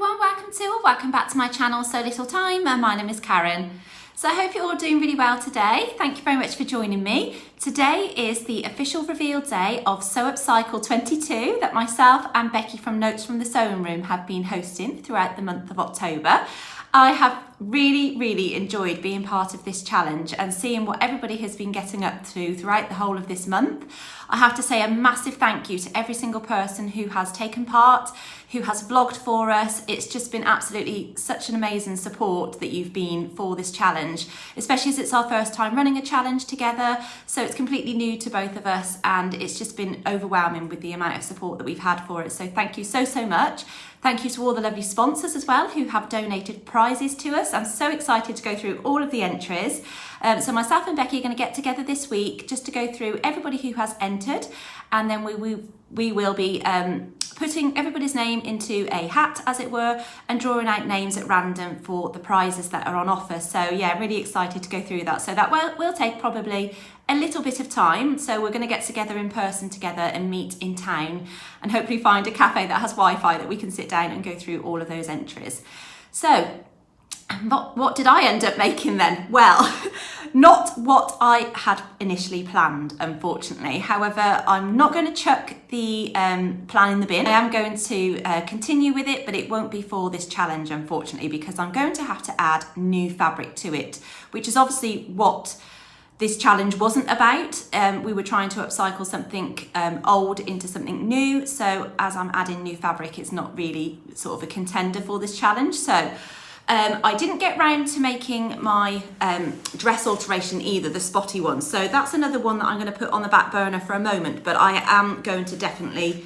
everyone, welcome back to my channel So Little Time, and my name is Karen. So I hope you're all doing really well today. Thank you very much for joining me. Today is the official reveal day of Sewupcycle 22 that myself and Becky from Notes from the Sewing Room have been hosting throughout the month of October. I have really enjoyed being part of this challenge and seeing what everybody has been getting up to throughout the whole of this month. I have to say a massive thank you to every single person who has taken part, who has vlogged for us. It's just been absolutely such an amazing support that you've been for this challenge, especially as it's our first time running a challenge together. So it's completely new to both of us, and it's just been overwhelming with the amount of support that we've had for it. So thank you so much. Thank you to all the lovely sponsors as well who have donated prizes to us. I'm so excited to go through all of the entries. So myself and Becky are going to get together this week just to go through everybody who has entered, and then we will be putting everybody's name into a hat, as it were, and drawing out names at random for the prizes that are on offer. So yeah, really excited to go through that. So that will take probably a little bit of time. So we're going to get together in person together and meet in town, and hopefully find a cafe that has Wi-Fi that we can sit down and go through all of those entries. So what did I end up making then? Well, not what I had initially planned, unfortunately. However, I'm not going to chuck the plan in the bin. I am going to continue with it, but it won't be for this challenge, unfortunately, because I'm going to have to add new fabric to it, which is obviously what this challenge wasn't about. We were trying to upcycle something old into something new. So as I'm adding new fabric, it's not really sort of a contender for this challenge. So I didn't get round to making my dress alteration either, the spotty one. So that's another one that I'm going to put on the back burner for a moment, but I am going to definitely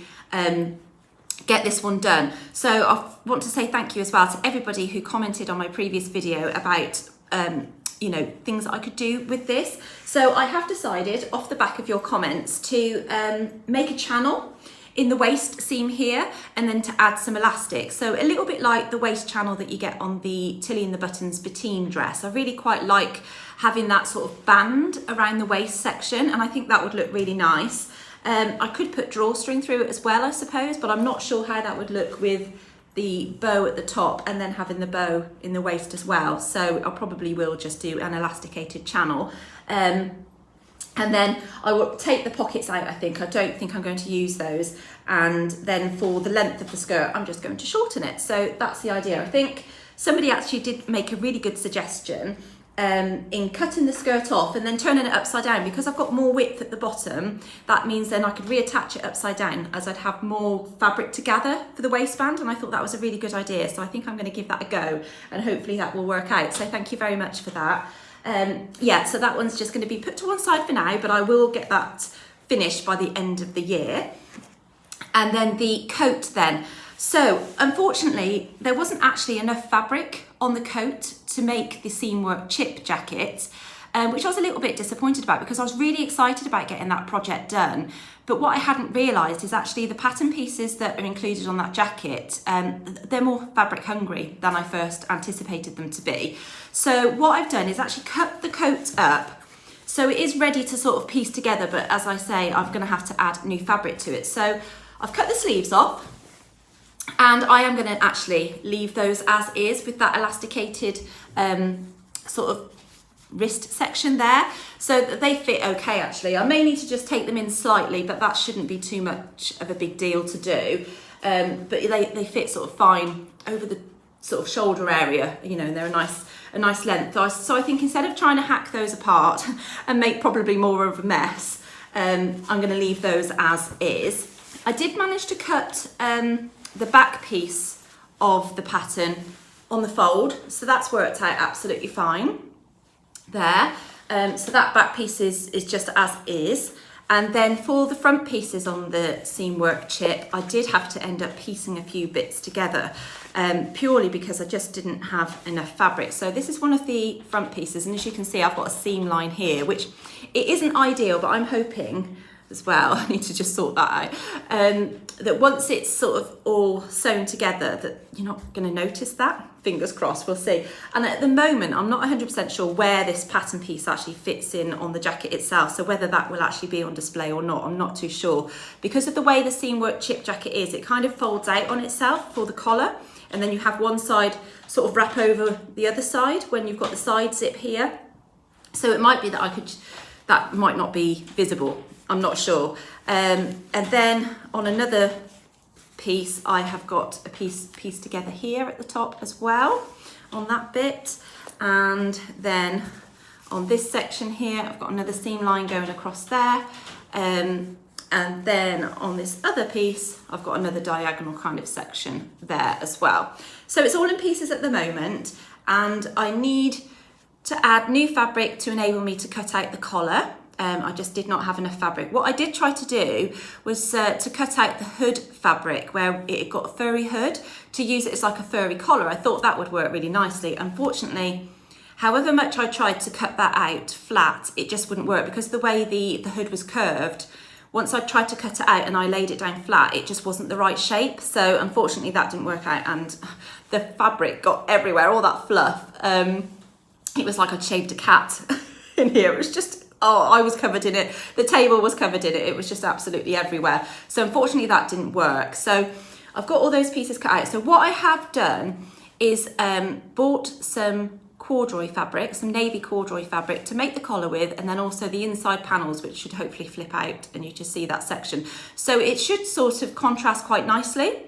get this one done. So I want to say thank you as well to everybody who commented on my previous video about you know, things that I could do with this. So I have decided off the back of your comments to make a channel in the waist seam here, and then to add some elastic. So a little bit like the waist channel that you get on the Tilly and the Buttons Bettine dress. I really quite like having that sort of band around the waist section, and I think that would look really nice. I could put drawstring through it as well, I suppose, but I'm not sure how that would look with the bow at the top and then having the bow in the waist as well. So I probably will just do an elasticated channel. And then I will take the pockets out, I think. I don't think I'm going to use those. And then for the length of the skirt, I'm just going to shorten it. So that's the idea. I think somebody actually did make a really good suggestion in cutting the skirt off and then turning it upside down. Because I've got more width at the bottom, that means then I could reattach it upside down, as I'd have more fabric to gather for the waistband. And I thought that was a really good idea. So I think I'm going to give that a go, and hopefully that will work out. So thank you very much for that. Yeah, so that one's just going to be put to one side for now, but I will get that finished by the end of the year. And then the coat then. So unfortunately, there wasn't actually enough fabric on the coat to make the Seamwork chip jacket, which I was a little bit disappointed about, because I was really excited about getting that project done. But what I hadn't realised is actually the pattern pieces that are included on that jacket, they're more fabric hungry than I first anticipated them to be. So what I've done is actually cut the coat up, so it is ready to sort of piece together, but as I say, I'm going to have to add new fabric to it. So I've cut the sleeves off, and I am going to actually leave those as is with that elasticated sort of wrist section there, so that they fit okay. Actually, I may need to just take them in slightly, but that shouldn't be too much of a big deal to do. But they fit sort of fine over the sort of shoulder area, you know, and they're a nice length. So I think instead of trying to hack those apart and make probably more of a mess, I'm going to leave those as is. I did manage to cut the back piece of the pattern on the fold, so that's worked out absolutely fine there. So that back piece is just as is. And then for the front pieces on the Seamwork chip, I did have to end up piecing a few bits together, purely because I just didn't have enough fabric. So this is one of the front pieces, and as you can see, I've got a seam line here, which it isn't ideal, but I'm hoping as well. I need to just sort that out. That once it's sort of all sewn together, that you're not going to notice that. Fingers crossed, we'll see. And at the moment, I'm not 100% sure where this pattern piece actually fits in on the jacket itself. So whether that will actually be on display or not, I'm not too sure. Because of the way the Seamwork chip jacket is, it kind of folds out on itself for the collar. And then you have one side sort of wrap over the other side when you've got the side zip here. So it might be that that might not be visible. I'm not sure. And then on another piece, I have got a piece together here at the top as well on that bit. And then on this section here, I've got another seam line going across there. And then on this other piece, I've got another diagonal kind of section there as well. So it's all in pieces at the moment, and I need to add new fabric to enable me to cut out the collar. I just did not have enough fabric. What I did try to do was to cut out the hood fabric where it got a furry hood, to use it as like a furry collar. I thought that would work really nicely. Unfortunately, however much I tried to cut that out flat, it just wouldn't work because the way the hood was curved. Once I tried to cut it out and I laid it down flat, it just wasn't the right shape. So unfortunately that didn't work out, and the fabric got everywhere, all that fluff. It was like I'd shaved a cat in here. It was just, oh, I was covered in it. The table was covered in it. It was just absolutely everywhere. So unfortunately that didn't work. So I've got all those pieces cut out. So what I have done is bought some corduroy fabric, some navy corduroy fabric to make the collar with, and then also the inside panels, which should hopefully flip out and you just see that section. So it should sort of contrast quite nicely.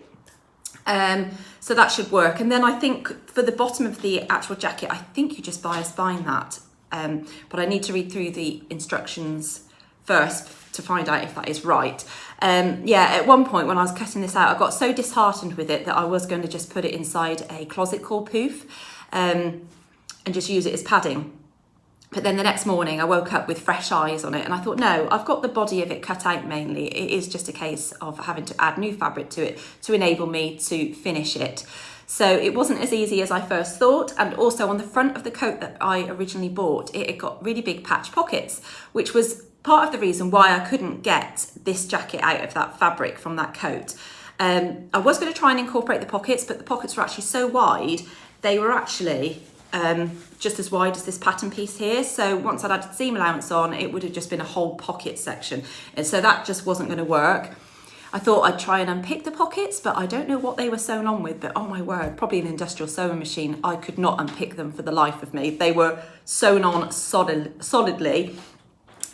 So that should work. And then I think for the bottom of the actual jacket, I think you just bias bind that. But I need to read through the instructions first to find out if that is right. Yeah, at one point when I was cutting this out, I got so disheartened with it that I was going to just put it inside a closet core poof and just use it as padding. But then the next morning I woke up with fresh eyes on it and I thought, no, I've got the body of it cut out mainly. It is just a case of having to add new fabric to it to enable me to finish it. So it wasn't as easy as I first thought. And also on the front of the coat that I originally bought, it got really big patch pockets, which was part of the reason why I couldn't get this jacket out of that fabric from that coat. I was going to try and incorporate the pockets, but the pockets were actually so wide, they were actually just as wide as this pattern piece here. So once I'd added seam allowance on, it would have just been a whole pocket section. And so that just wasn't going to work. I thought I'd try and unpick the pockets, but I don't know what they were sewn on with, but oh my word, probably an industrial sewing machine. I could not unpick them for the life of me. They were sewn on solidly.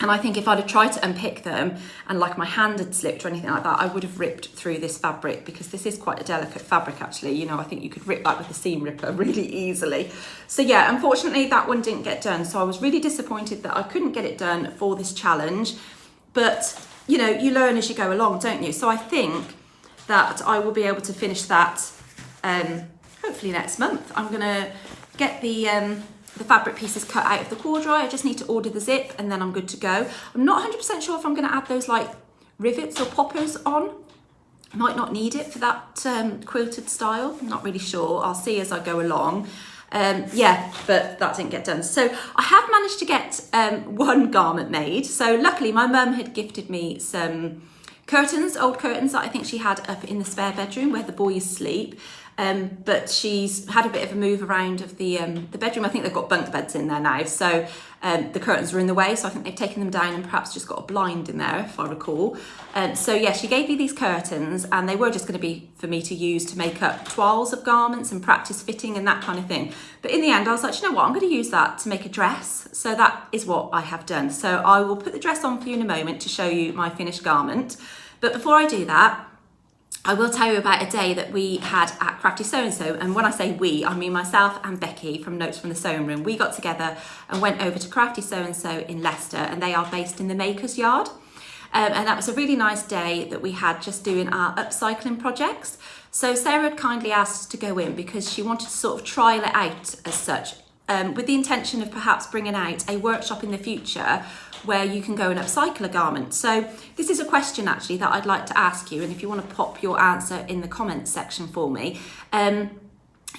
And I think if I'd have tried to unpick them and like my hand had slipped or anything like that, I would have ripped through this fabric, because this is quite a delicate fabric actually. You know, I think you could rip that with a seam ripper really easily. So yeah, unfortunately that one didn't get done. So I was really disappointed that I couldn't get it done for this challenge. But you know, you learn as you go along, don't you? So I think that I will be able to finish that hopefully next month. I'm gonna get the fabric pieces cut out of the corduroy. I just need to order the zip and then I'm good to go. I'm not 100% sure if I'm going to add those like rivets or poppers on. I might not need it for that quilted style. I'm not really sure. I'll see as I go along. Yeah, but that didn't get done. So I have managed to get one garment made. So luckily my mum had gifted me some curtains, old curtains that I think she had up in the spare bedroom where the boys sleep. But she's had a bit of a move around of the bedroom. I think they've got bunk beds in there now, so the curtains are in the way, so I think they've taken them down and perhaps just got a blind in there, if I recall. So yeah, she gave me these curtains and they were just going to be for me to use to make up toiles of garments and practice fitting and that kind of thing. But in the end I was like, you know what, I'm going to use that to make a dress. So that is what I have done. So I will put the dress on for you in a moment to show you my finished garment. But before I do that, I will tell you about a day that we had at Crafty Sew So, and when I say we, I mean myself and Becky from Notes from the Sewing Room. We got together and went over to Crafty Sew So in Leicester, and they are based in the Makers Yard. And that was a really nice day that we had just doing our upcycling projects. So Sarah had kindly asked us to go in because she wanted to sort of trial it out as such, with the intention of perhaps bringing out a workshop in the future where you can go and upcycle a garment. So this is a question actually that I'd like to ask you, and if you want to pop your answer in the comments section for me.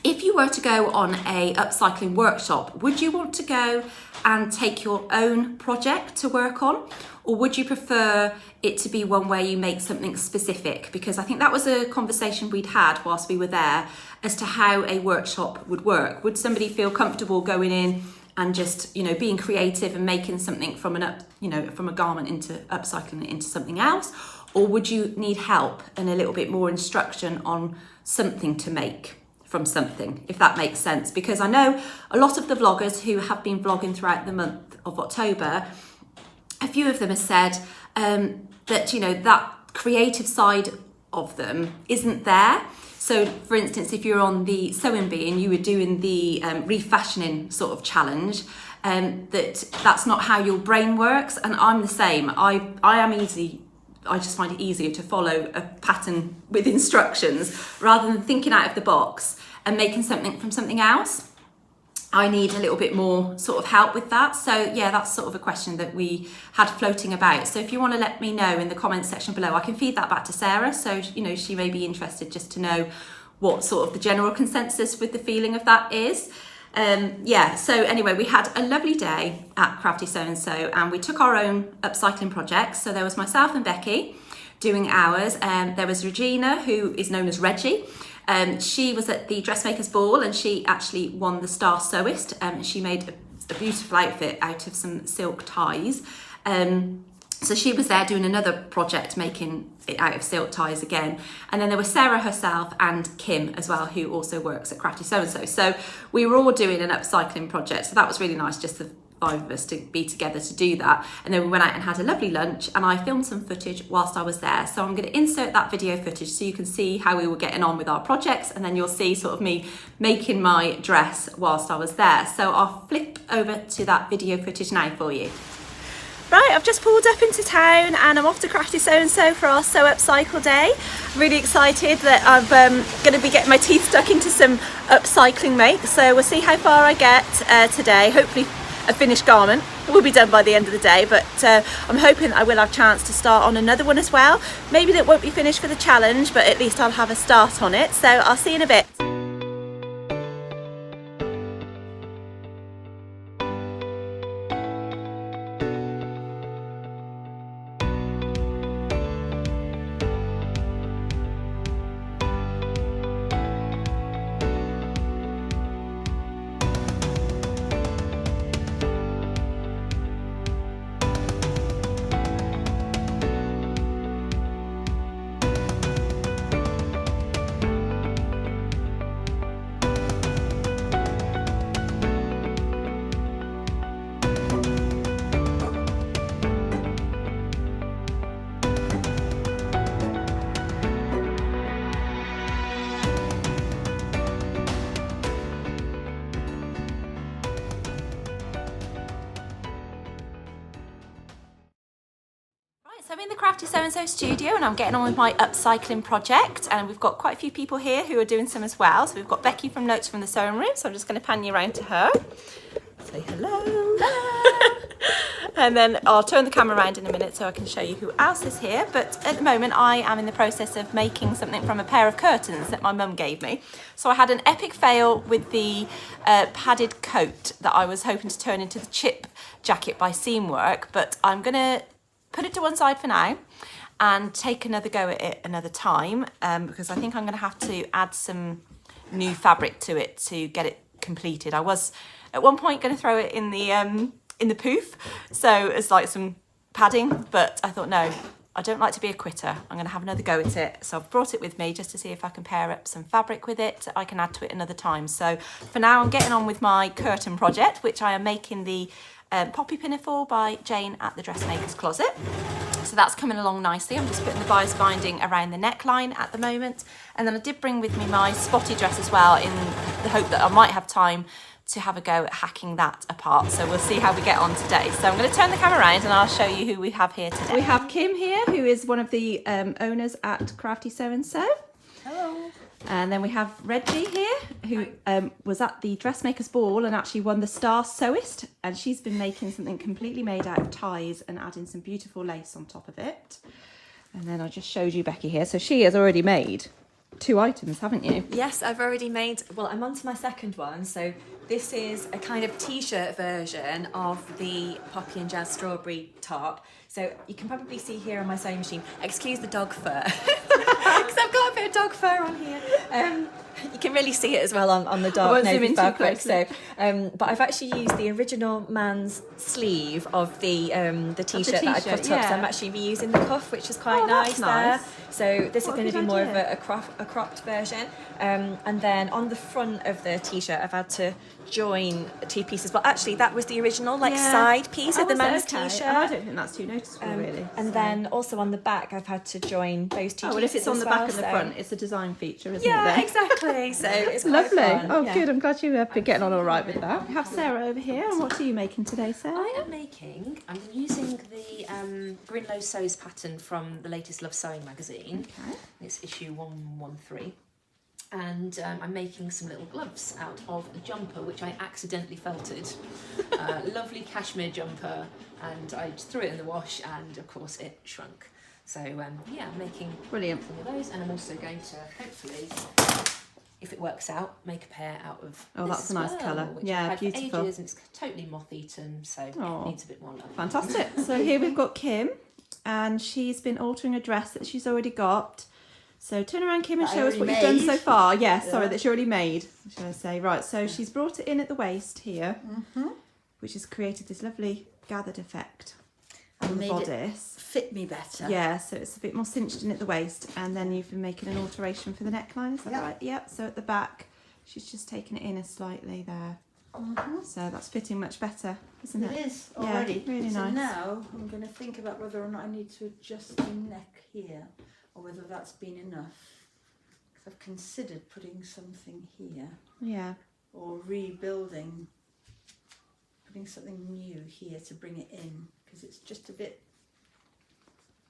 if you were to go on a upcycling workshop, would you want to go and take your own project to work on? Or would you prefer it to be one where you make something specific? Because I think that was a conversation we'd had whilst we were there as to how a workshop would work. Would somebody feel comfortable going in and just, you know, being creative and making something from from a garment into upcycling it into something else? Or would you need help and a little bit more instruction on something to make from something, if that makes sense? Because I know a lot of the vloggers who have been vlogging throughout the month of October, a few of them have said that, you know, that creative side of them isn't there. So for instance, if you're on the sewing bee and you were doing the refashioning sort of challenge, that's not how your brain works. And I'm the same. I just find it easier to follow a pattern with instructions rather than thinking out of the box and making something from something else. I need a little bit more sort of help with that. So yeah, that's sort of a question that we had floating about. So if you want to let me know in the comments section below, I can feed that back to Sarah. So, you know, she may be interested just to know what sort of the general consensus with the feeling of that is. Yeah, so anyway, we had a lovely day at Crafty Sew So, and we took our own upcycling projects. So there was myself and Becky doing ours. There was Regina, who is known as Reggie. She was at the Dressmakers ball and she actually won the Star Sewist. She made a beautiful outfit out of some silk ties. So she was there doing another project, making it out of silk ties again. And then there was Sarah herself and Kim as well, who also works at Crafty Sew So. So we were all doing an upcycling project. So that was really nice, just the 5 of us to be together to do that. And then we went out and had a lovely lunch and I filmed some footage whilst I was there. So I'm going to insert that video footage so you can see how we were getting on with our projects, and then you'll see sort of me making my dress whilst I was there. So I'll flip over to that video footage now for you. Right, I've just pulled up into town and I'm off to Crafty Sew So for our Sewupcycle day. I'm really excited that I'm going to be getting my teeth stuck into some upcycling makes. So we'll see how far I get today. Hopefully a finished garment. It will be done by the end of the day, but I'm hoping I will have a chance to start on another one as well. Maybe that won't be finished for the challenge, but at least I'll have a start on it. So I'll see you in a bit. So I'm in the Crafty Sew So studio and I'm getting on with my upcycling project, and we've got quite a few people here who are doing some as well. So we've got Becky from Notes from the Sewing Room, so I'm just going to pan you around to her. Say hello. Hello. And then I'll turn the camera around in a minute so I can show you who else is here. But at the moment I am in the process of making something from a pair of curtains that my mum gave me. So I had an epic fail with the padded coat that I was hoping to turn into the chip jacket by Seamwork, but I'm going to put it to one side for now and take another go at it another time, because I think I'm going to have to add some new fabric to it to get it completed. I was at one point going to throw it in the poof, so as like some padding, but I thought no, I don't like to be a quitter. I'm going to have another go at it. So I've brought it with me just to see if I can pair up some fabric with it. I can add to it another time. So for now I'm getting on with my curtain project, which I am making the Poppy Pinafore by Jayne at the Dressmakers closet. So that's coming along nicely. I'm just putting the bias binding around the neckline at the moment. And then I did bring with me my spotty dress as well, in the hope that I might have time to have a go at hacking that apart. So we'll see how we get on today. So I'm going to turn the camera around and I'll show you who we have here today. We have Kim here, who is one of the owners at Crafty Sew So. Hello. And then we have Reggie here, who was at the Dressmakers ball and actually won the Star Sewist. And she's been making something completely made out of ties and adding some beautiful lace on top of it. And then I just showed you Becky here. So she has already made 2 items, haven't you? Yes, I've already made, well, I'm on to my second one. So this is a kind of t-shirt version of the Poppy and Jazz strawberry top. So you can probably see here on my sewing machine, excuse the dog fur, because I've got a bit of dog fur on here. You can really see it as well on the dark navy fabric. So, but I've actually used the original man's sleeve of the t-shirt that I put up. So I'm actually reusing the cuff, which is quite nice there. So this is going to be more of a cropped version. And then on the front of the t-shirt, I've had to join 2 pieces. But actually, that was the original side piece of the man's t-shirt. And I don't think that's too noticeable, really. And then also on the back, I've had to join those 2 pieces. Well, if it's on the back and the front, it's a design feature, isn't it? Yeah, exactly. So it's lovely. Fun. Oh, good. I'm glad you've been getting on all right with that. We have Sarah over here. And what are you making today, Sarah? I'm using the Grinlow Sews pattern from the latest Love Sewing magazine. Okay. It's issue 113. And I'm making some little gloves out of a jumper which I accidentally felted. Lovely cashmere jumper, and I just threw it in the wash, and of course it shrunk. So yeah, I'm making brilliant some of those, and I'm also going to hopefully, if it works out, make a pair out of that's a nice colour. Yeah, I've had beautiful. for ages, and it's totally moth-eaten, so it needs a bit more love. Fantastic. So here we've got Kim, and she's been altering a dress that she's already got. So turn around, Kim, and show us what you've done so far. Yeah, sorry, that she already made, should I say. Right, so she's brought it in at the waist here, which has created this lovely gathered effect on the bodice. Fit me better. Yeah, so it's a bit more cinched in at the waist, and then you've been making an alteration for the neckline, is that right? Yep, so at the back, she's just taken it in slightly there. So that's fitting much better, isn't it? It is already. Yeah, really so nice. Now I'm going to think about whether or not I need to adjust the neck here, or whether that's been enough. Because I've considered putting something here. Yeah. Or rebuilding, putting something new here to bring it in, because it's just a bit.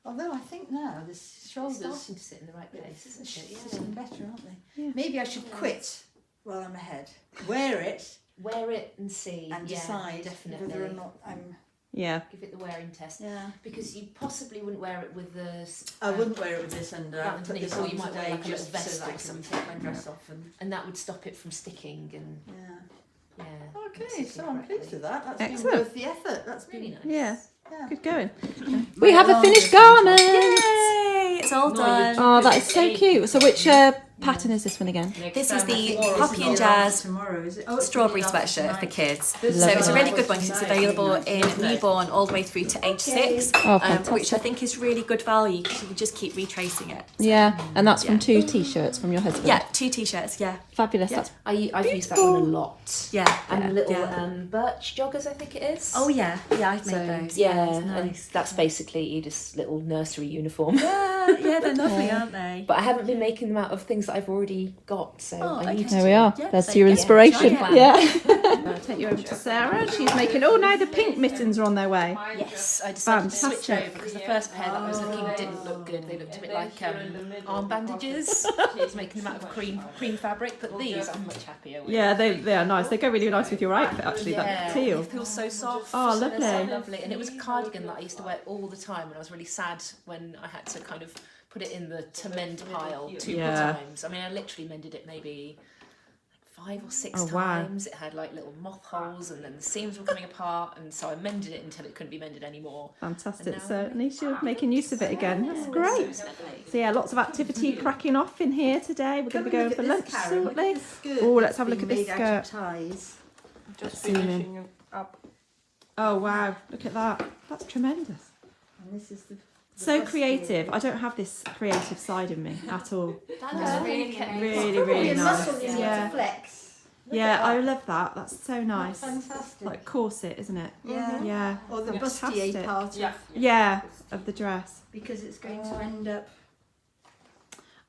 Although I think now the shoulders starting to sit in the right place, isn't it? Yeah. Sitting better, aren't they? Yeah. Maybe I should quit while I'm ahead. Wear it and see, and decide definitely whether or not I'm. Yeah. Give it the wearing test. Yeah. Because you possibly wouldn't wear it with the. I wouldn't wear it with this under. That Put this or on you might wear today like a little just vest so that or I can something. take my dress off And that would stop it from sticking and. Yeah. Yeah. Okay, so I'm pleased with that. That's Excellent. been worth the effort. That's Really been nice. Yeah. Yeah. Good going. We have a finished garment. Yay! It's all done. Oh, that is so cute. So which pattern is this one again? This is the Poppy and Jazz tomorrow, is it? strawberry sweatshirt for kids. So it's a really good one because it's available in newborn all the way through to age 6, which I think is really good value because you can just keep retracing it. Yeah, and that's from 2 t-shirts from your husband. Yeah, 2 t-shirts. Yeah, Fabulous. Yeah. That's I've used that one a lot. yeah, And the little yeah. birch joggers, I think it is. Oh yeah, I've made those. Yeah, it's and nice. that's basically Edith's little nursery uniform. Yeah, they're lovely, aren't they? But I haven't been making them out of things that I've already got, so I need to. there we are. Yeah, That's there your you go. inspiration. Plan. Yeah. I'll take you over to Sarah. She's making. Oh, now the pink mittens are on their way. Yes, I decided to switch Fantastic. over because the first pair that I was looking didn't look good. They looked a bit like arm bandages. I was making them out of cream fabric, but these I'm much happier with. Yeah, they are nice. They go really nice with your outfit, actually. That teal. It feels so soft. Oh, They're so lovely. lovely. And it was a cardigan that I used to wear all the time, and I was really sad when I had to kind of put it in the to mend pile 2 more times. I mean, I literally mended it maybe 5 or 6 times. It had like little moth holes, and then the seams were coming apart, and so I mended it until it couldn't be mended anymore. Fantastic. So at least you're making use of it again. That's great. So yeah, lots of activity cracking off in here today. We're going to be going for lunch shortly. Oh, let's have a look at this skirt. Just finishing up. Oh wow, look at that. That's tremendous. And this is the So creative. I don't have this creative side of me at all. That looks Really, really nice. Yeah. flex. Yeah, I love that. That's so nice. Fantastic. Like corset, isn't it? Yeah. Yeah. Or the Fantastic. bustier part of, Yeah, of the dress. because it's going to end up.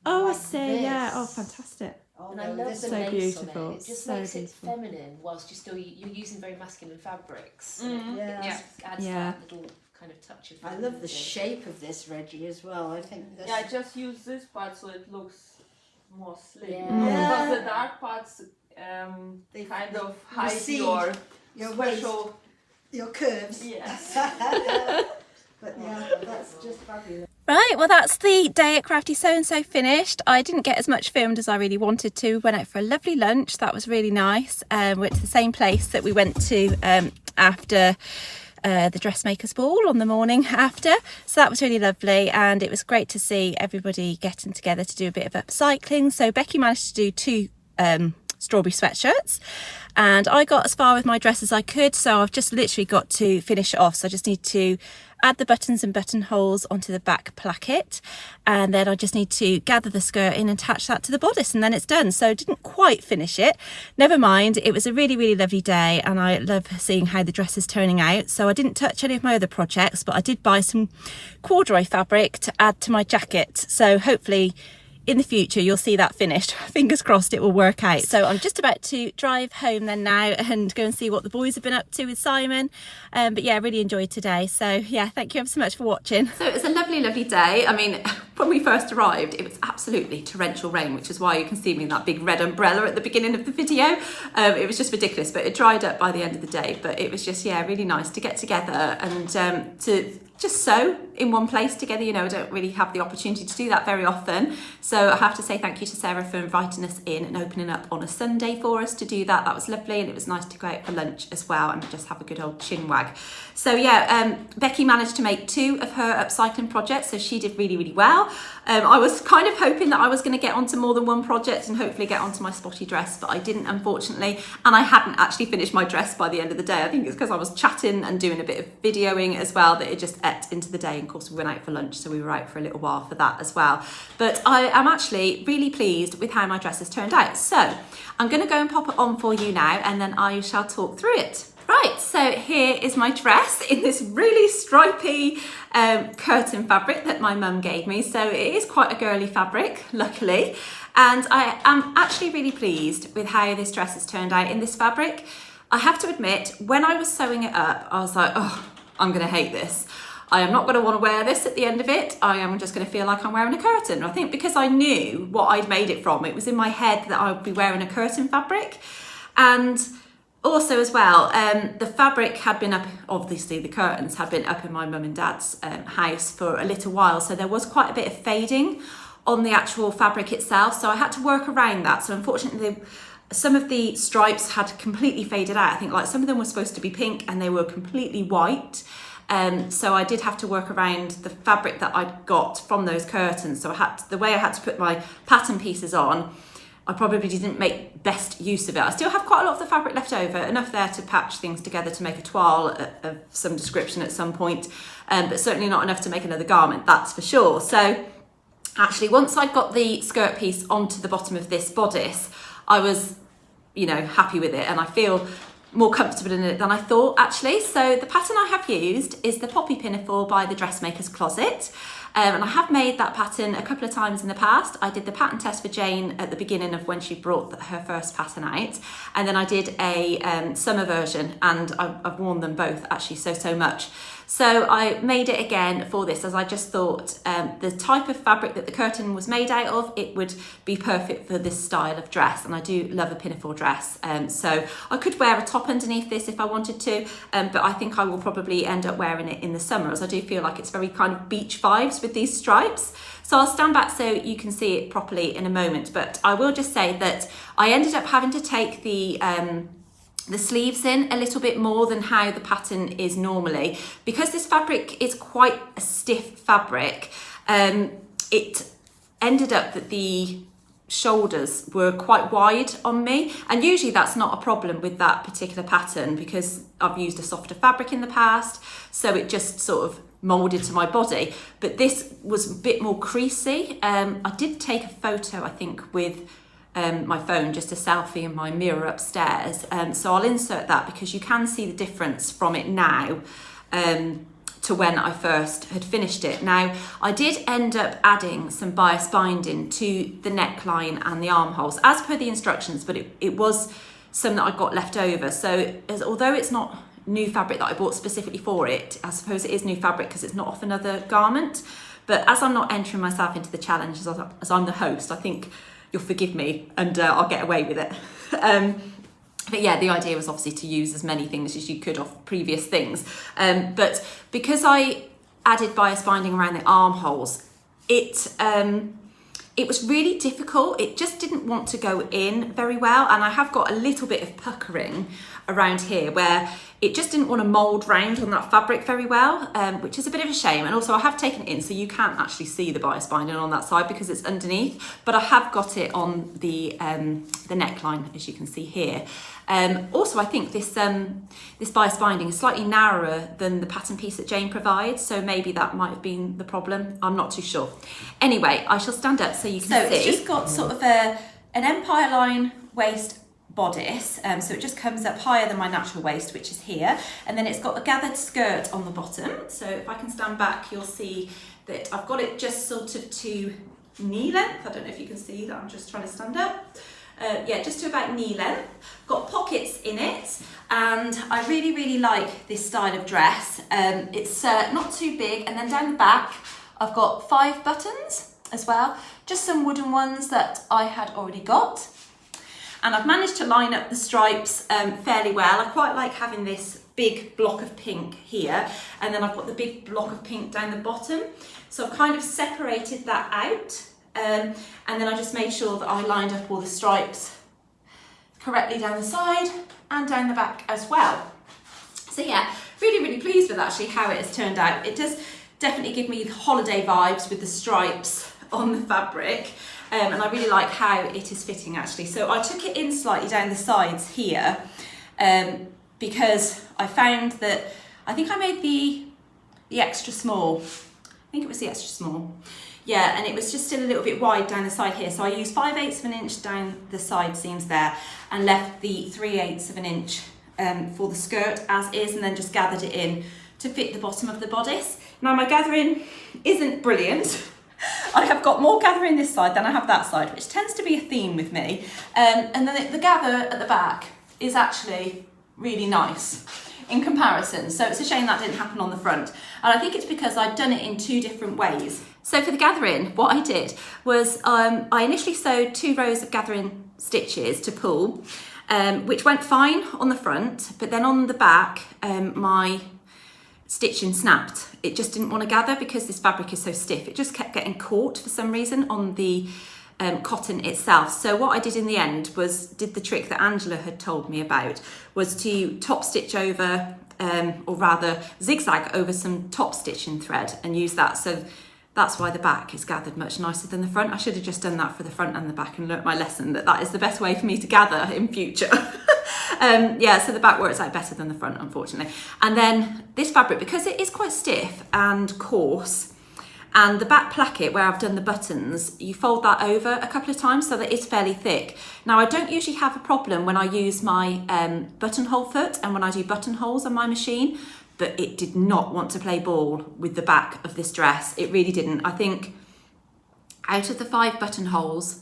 Oh, I like see. Yeah. Oh, this. fantastic. And I love the So lace beautiful, on it. It just so makes it beautiful. feminine whilst you're using very masculine fabrics. Yeah. It just adds that little kind of touch of I love the femininity. shape of this, Reggie, as well. I think this. Yeah, I just use this part so it looks more slim. Yeah. Because the dark parts They- kind of you hide see your your waist, special. your curves. Yes. But yeah, that's just fabulous. Right, well that's the day at Crafty Sew So finished. I didn't get as much filmed as I really wanted to. Went out for a lovely lunch, that was really nice. Went to the same place that we went to after the Dressmakers ball on the morning after, so that was really lovely, and it was great to see everybody getting together to do a bit of upcycling. So Becky managed to do 2 strawberry sweatshirts, and I got as far with my dress as I could, so I've just literally got to finish it off. So I just need to add the buttons and buttonholes onto the back placket, and then I just need to gather the skirt in and attach that to the bodice, and then it's done. So I didn't quite finish it, never mind. It was a really lovely day, and I love seeing how the dress is turning out. So I didn't touch any of my other projects, but I did buy some corduroy fabric to add to my jacket, so hopefully in the future you'll see that finished. Fingers crossed it will work out. So I'm just about to drive home then now and go and see what the boys have been up to with Simon, but yeah, really enjoyed today. So yeah, thank you ever so much for watching. So it was a lovely day. I mean, when we first arrived it was absolutely torrential rain, which is why you can see me in that big red umbrella at the beginning of the video. It was just ridiculous, but it dried up by the end of the day. But it was just, yeah, really nice to get together and to just sew in one place together. You know, I don't really have the opportunity to do that very often, so I have to say thank you to Sarah for inviting us in and opening up on a Sunday for us to do that. That was lovely, and it was nice to go out for lunch as well and just have a good old chin wag. So yeah, Becky managed to make 2 of her upcycling projects, so she did really well. I was kind of hoping that I was going to get onto more than one project and hopefully get onto my spotty dress, but I didn't, unfortunately, and I hadn't actually finished my dress by the end of the day. I think it's because I was chatting and doing a bit of videoing as well that it just ate into the day. And of course we went out for lunch, so we were out for a little while for that as well. But I am actually really pleased with how my dress has turned out. So I'm going to go and pop it on for you now, and then I shall talk through it. Right, so here is my dress in this really stripy curtain fabric that my mum gave me. So it is quite a girly fabric, luckily, and I am actually really pleased with how this dress has turned out in this fabric. I have to admit, when I was sewing it up, I was like, oh, I'm going to hate this. I am not going to want to wear this at the end of it. I am just going to feel like I'm wearing a curtain. I think because I knew what I'd made it from, it was in my head that I would be wearing a curtain fabric. And also as well, the fabric had been up, obviously the curtains had been up in my mum and dad's house for a little while, so there was quite a bit of fading on the actual fabric itself, so I had to work around that. So unfortunately some of the stripes had completely faded out. I think like some of them were supposed to be pink and they were completely white. So I did have to work around the fabric that I'd got from those curtains. So the way I had to put my pattern pieces on, I probably didn't make best use of it. I still have quite a lot of the fabric left over, enough there to patch things together to make a toile of some description at some point, but certainly not enough to make another garment, that's for sure. So actually, once I'd got the skirt piece onto the bottom of this bodice, I was, you know, happy with it, and I feel more comfortable in it than I thought actually. So the pattern I have used is the Poppy Pinafore by the Dressmakers Closet. And I have made that pattern a couple of times in the past. I did the pattern test for Jayne at the beginning of when she brought her first pattern out. And then I did a summer version, and I've worn them both actually so much. So I made it again for this, as I just thought the type of fabric that the curtain was made out of, it would be perfect for this style of dress. And I do love a pinafore dress. So I could wear a top underneath this if I wanted to, but I think I will probably end up wearing it in the summer, as I do feel like it's very kind of beach vibes with these stripes. So I'll stand back so you can see it properly in a moment, but I will just say that I ended up having to take the sleeves in a little bit more than how the pattern is normally, because this fabric is quite a stiff fabric. It ended up that the shoulders were quite wide on me, and usually that's not a problem with that particular pattern because I've used a softer fabric in the past, so it just sort of molded to my body. But this was a bit more creasy. I did take a photo, I think, with my phone, just a selfie in my mirror upstairs, so I'll insert that because you can see the difference from it now to when I first had finished it. Now I did end up adding some bias binding to the neckline and the armholes as per the instructions, but it was some that I got left over. So although it's not new fabric that I bought specifically for it, I suppose it is new fabric because it's not off another garment, but as I'm not entering myself into the challenge as I'm the host, I think you'll forgive me and I'll get away with it. But yeah, the idea was obviously to use as many things as you could off previous things. But because I added bias binding around the armholes, it was really difficult. It just didn't want to go in very well, and I have got a little bit of puckering around here where it just didn't want to mould round on that fabric very well, which is a bit of a shame. And also I have taken it in so you can't actually see the bias binding on that side because it's underneath, but I have got it on the neckline, as you can see here. Also, I think this bias binding is slightly narrower than the pattern piece that Jayne provides, so maybe that might have been the problem. I'm not too sure. Anyway, I shall stand up so you can see. So it's just got sort of an empire line waist bodice, so it just comes up higher than my natural waist, which is here, and then it's got a gathered skirt on the bottom. So if I can stand back, you'll see that I've got it just sort of to knee length. I don't know if you can see that, I'm just trying to stand up. Yeah, just to about knee length. Got pockets in it, and I really like this style of dress. It's not too big, and then down the back I've got 5 buttons as well, just some wooden ones that I had already got. And I've managed to line up the stripes fairly well. I quite like having this big block of pink here, and then I've got the big block of pink down the bottom. So I've kind of separated that out, and then I just made sure that I lined up all the stripes correctly down the side and down the back as well. So yeah, really pleased with actually how it has turned out. It does definitely give me holiday vibes with the stripes on the fabric. And I really like how it is fitting actually. So I took it in slightly down the sides here because I found that, I think I made the extra small. I think it was the extra small. Yeah, and it was just still a little bit wide down the side here. So I used 5/8 of an inch down the side seams there and left the 3/8 of an inch for the skirt as is, and then just gathered it in to fit the bottom of the bodice. Now my gathering isn't brilliant. I have got more gathering this side than I have that side, which tends to be a theme with me. And then the gather at the back is actually really nice in comparison. So it's a shame that didn't happen on the front. And I think it's because I'd done it in 2 different ways. So for the gathering, what I did was I initially sewed 2 rows of gathering stitches to pull, which went fine on the front, but then on the back, my stitching snapped. It just didn't want to gather because this fabric is so stiff. It just kept getting caught for some reason on the cotton itself. So what I did in the end was did the trick that Angela had told me about, was to top stitch over, or rather zigzag over some top stitching thread and use that. So that's why the back is gathered much nicer than the front. I should have just done that for the front and the back and learnt my lesson that that is the best way for me to gather in future. Yeah, so the back works out better than the front, unfortunately. And then this fabric, because it is quite stiff and coarse, and the back placket where I've done the buttons, you fold that over a couple of times so that it's fairly thick. Now, I don't usually have a problem when I use my buttonhole foot and when I do buttonholes on my machine, but it did not want to play ball with the back of this dress. It really didn't. I think out of the 5 buttonholes,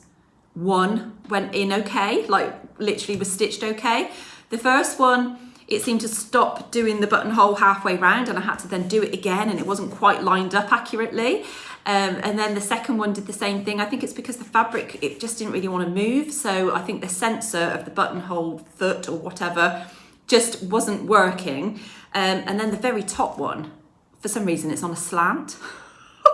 1 went in okay, like literally was stitched okay. The first one, it seemed to stop doing the buttonhole halfway round and I had to then do it again and it wasn't quite lined up accurately. And then the second one did the same thing. I think it's because the fabric, it just didn't really want to move. So I think the sensor of the buttonhole foot or whatever just wasn't working. And then the very top one, for some reason it's on a slant.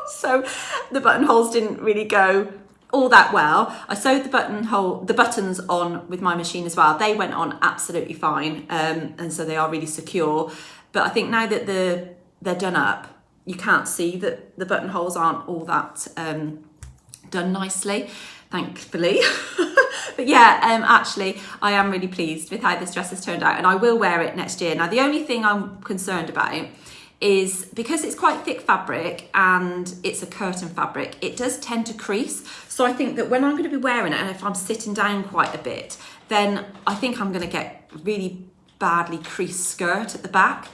So the buttonholes didn't really go all that well. I sewed the buttons on with my machine as well. They went on absolutely fine, and so they are really secure. But I think now that they're done up, you can't see that the buttonholes aren't all that done nicely, thankfully. But yeah, actually, I am really pleased with how this dress has turned out, and I will wear it next year. Now, the only thing I'm concerned about is because it's quite thick fabric and it's a curtain fabric, it does tend to crease. So I think that when I'm going to be wearing it, and if I'm sitting down quite a bit, then I think I'm going to get really badly creased skirt at the back,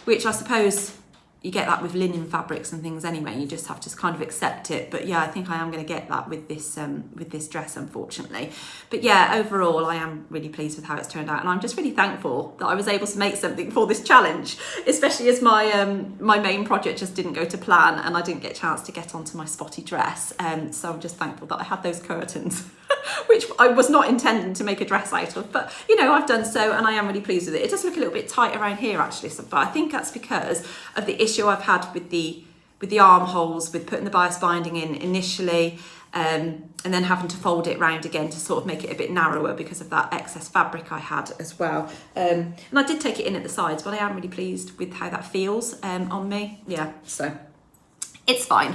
which I suppose you get that with linen fabrics and things anyway. You just have to kind of accept it. But yeah, I think I am going to get that with this dress, unfortunately. But yeah, overall, I am really pleased with how it's turned out, and I'm just really thankful that I was able to make something for this challenge, especially as my my main project just didn't go to plan and I didn't get a chance to get onto my spotty dress. So I'm just thankful that I had those curtains, which I was not intending to make a dress out of, but you know, I've done so and I am really pleased with it. It does look a little bit tight around here actually, but I think that's because of the issue I've had with the the armholes, with putting the bias binding in initially, and then having to fold it round again to sort of make it a bit narrower because of that excess fabric I had as well. And I did take it in at the sides, but I am really pleased with how that feels on me. Yeah, so it's fine.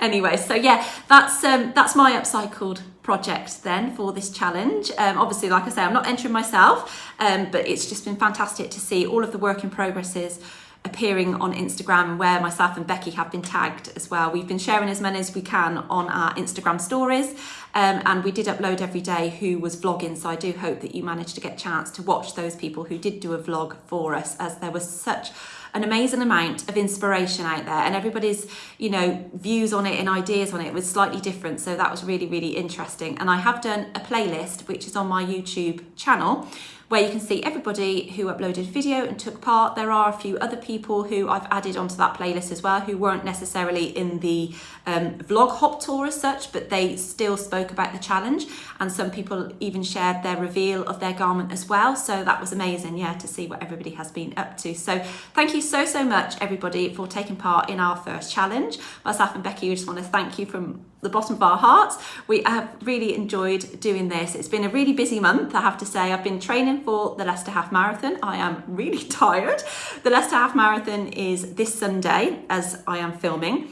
Anyway, so yeah, that's my upcycled project then for this challenge. Obviously, like I say, I'm not entering myself, but it's just been fantastic to see all of the work in progresses appearing on Instagram, where myself and Becky have been tagged as well. We've been sharing as many as we can on our Instagram stories, and we did upload every day who was vlogging, so I do hope that you managed to get a chance to watch those people who did do a vlog for us, as there was such an amazing amount of inspiration out there, and everybody's, you know, views on it and ideas on it was slightly different, so that was really, really interesting. And I have done a playlist which is on my YouTube channel, where you can see everybody who uploaded video and took part. There are a few other people who I've added onto that playlist as well, who weren't necessarily in the vlog hop tour as such, but they still spoke about the challenge, and some people even shared their reveal of their garment as well. So that was amazing, yeah, to see what everybody has been up to. So thank you so, so much, everybody, for taking part in our first challenge. Myself and Becky, we just want to thank you from the bottom of our hearts. We have really enjoyed doing this. It's been a really busy month, I have to say. I've been training for the Leicester Half Marathon. I am really tired. The Leicester Half Marathon is this Sunday as I am filming.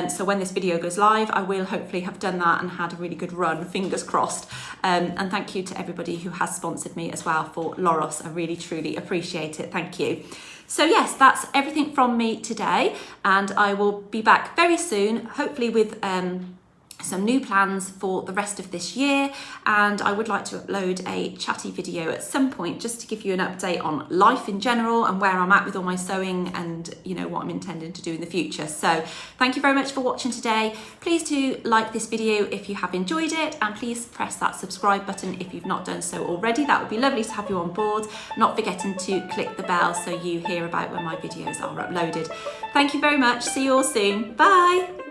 So when this video goes live, I will hopefully have done that and had a really good run, fingers crossed. And thank you to everybody who has sponsored me as well for Loros. I really, truly appreciate it. Thank you. So yes, that's everything from me today, and I will be back very soon, hopefully with some new plans for the rest of this year, and I would like to upload a chatty video at some point just to give you an update on life in general and where I'm at with all my sewing and, you know, what I'm intending to do in the future. So thank you very much for watching today. Please do like this video if you have enjoyed it, and please press that subscribe button if you've not done so already. That would be lovely to have you on board. Not forgetting to click the bell so you hear about when my videos are uploaded. Thank you very much. See you all soon. Bye.